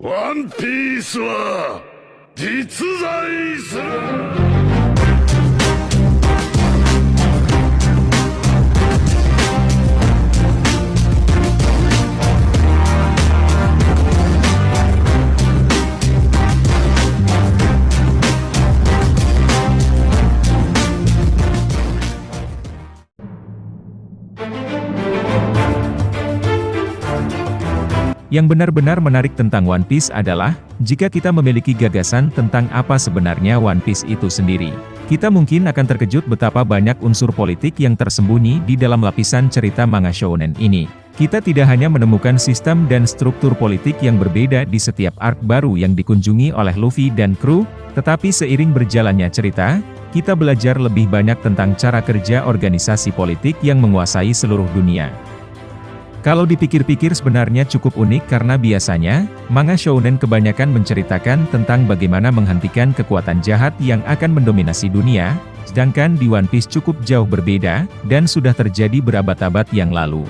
ワンピースは実在する。Yang benar-benar menarik tentang One Piece adalah, jika kita memiliki gagasan tentang apa sebenarnya One Piece itu sendiri. Kita mungkin akan terkejut betapa banyak unsur politik yang tersembunyi di dalam lapisan cerita manga shounen ini. Kita tidak hanya menemukan sistem dan struktur politik yang berbeda di setiap arc baru yang dikunjungi oleh Luffy dan kru, tetapi seiring berjalannya cerita, kita belajar lebih banyak tentang cara kerja organisasi politik yang menguasai seluruh dunia. Kalau dipikir-pikir sebenarnya cukup unik karena biasanya, manga shounen kebanyakan menceritakan tentang bagaimana menghentikan kekuatan jahat yang akan mendominasi dunia, sedangkan di One Piece cukup jauh berbeda, dan sudah terjadi berabad-abad yang lalu.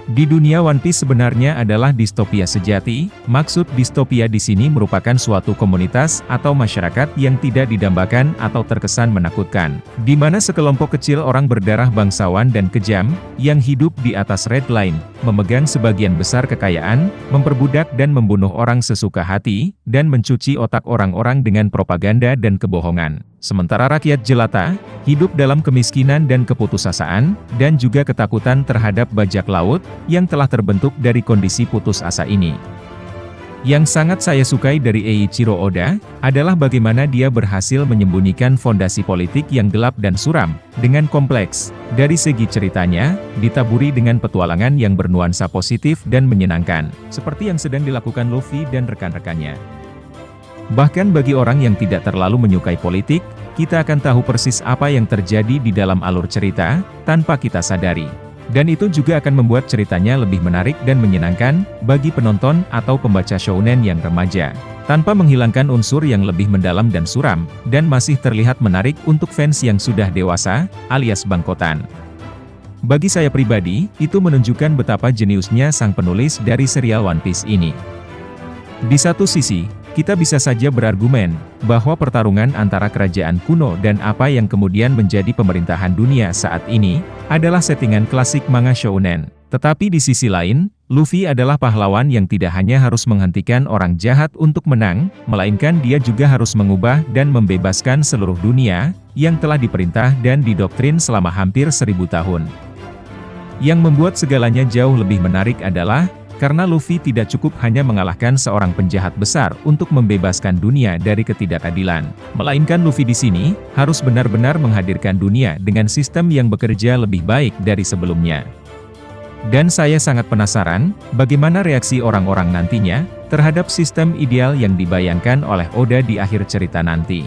Di dunia One Piece sebenarnya adalah distopia sejati. Maksud distopia di sini merupakan suatu komunitas atau masyarakat yang tidak didambakan atau terkesan menakutkan, di mana sekelompok kecil orang berdarah bangsawan dan kejam, yang hidup di atas red line, memegang sebagian besar kekayaan, memperbudak dan membunuh orang sesuka hati, dan mencuci otak orang-orang dengan propaganda dan kebohongan. Sementara rakyat jelata, hidup dalam kemiskinan dan keputusasaan, dan juga ketakutan terhadap bajak laut, yang telah terbentuk dari kondisi putus asa ini. Yang sangat saya sukai dari Eiichiro Oda, adalah bagaimana dia berhasil menyembunyikan fondasi politik yang gelap dan suram, dengan kompleks. Dari segi ceritanya, ditaburi dengan petualangan yang bernuansa positif dan menyenangkan, seperti yang sedang dilakukan Luffy dan rekan-rekannya. Bahkan bagi orang yang tidak terlalu menyukai politik, kita akan tahu persis apa yang terjadi di dalam alur cerita, tanpa kita sadari. Dan itu juga akan membuat ceritanya lebih menarik dan menyenangkan, bagi penonton atau pembaca shounen yang remaja. Tanpa menghilangkan unsur yang lebih mendalam dan suram, dan masih terlihat menarik untuk fans yang sudah dewasa, alias bangkotan. Bagi saya pribadi, itu menunjukkan betapa jeniusnya sang penulis dari serial One Piece ini. Di satu sisi, kita bisa saja berargumen, bahwa pertarungan antara kerajaan kuno dan apa yang kemudian menjadi pemerintahan dunia saat ini, adalah settingan klasik manga shounen. Tetapi di sisi lain, Luffy adalah pahlawan yang tidak hanya harus menghentikan orang jahat untuk menang, melainkan dia juga harus mengubah dan membebaskan seluruh dunia, yang telah diperintah dan didoktrin selama hampir 1000 tahun. Yang membuat segalanya jauh lebih menarik adalah, karena Luffy tidak cukup hanya mengalahkan seorang penjahat besar untuk membebaskan dunia dari ketidakadilan, melainkan Luffy di sini harus benar-benar menghadirkan dunia dengan sistem yang bekerja lebih baik dari sebelumnya. Dan saya sangat penasaran, bagaimana reaksi orang-orang nantinya terhadap sistem ideal yang dibayangkan oleh Oda di akhir cerita nanti.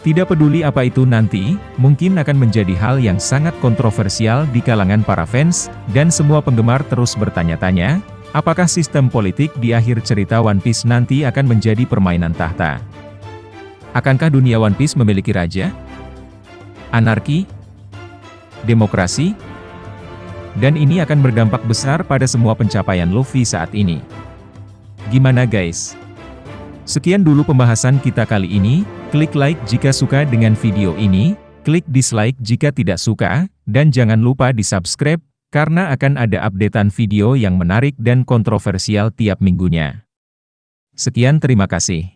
Tidak peduli apa itu nanti, mungkin akan menjadi hal yang sangat kontroversial di kalangan para fans, dan semua penggemar terus bertanya-tanya, apakah sistem politik di akhir cerita One Piece nanti akan menjadi permainan tahta? Akankah dunia One Piece memiliki raja? Anarki? Demokrasi? Dan ini akan berdampak besar pada semua pencapaian Luffy saat ini. Gimana guys? Sekian dulu pembahasan kita kali ini. Klik like jika suka dengan video ini, klik dislike jika tidak suka, dan jangan lupa di subscribe, karena akan ada updatean video yang menarik dan kontroversial tiap minggunya. Sekian terima kasih.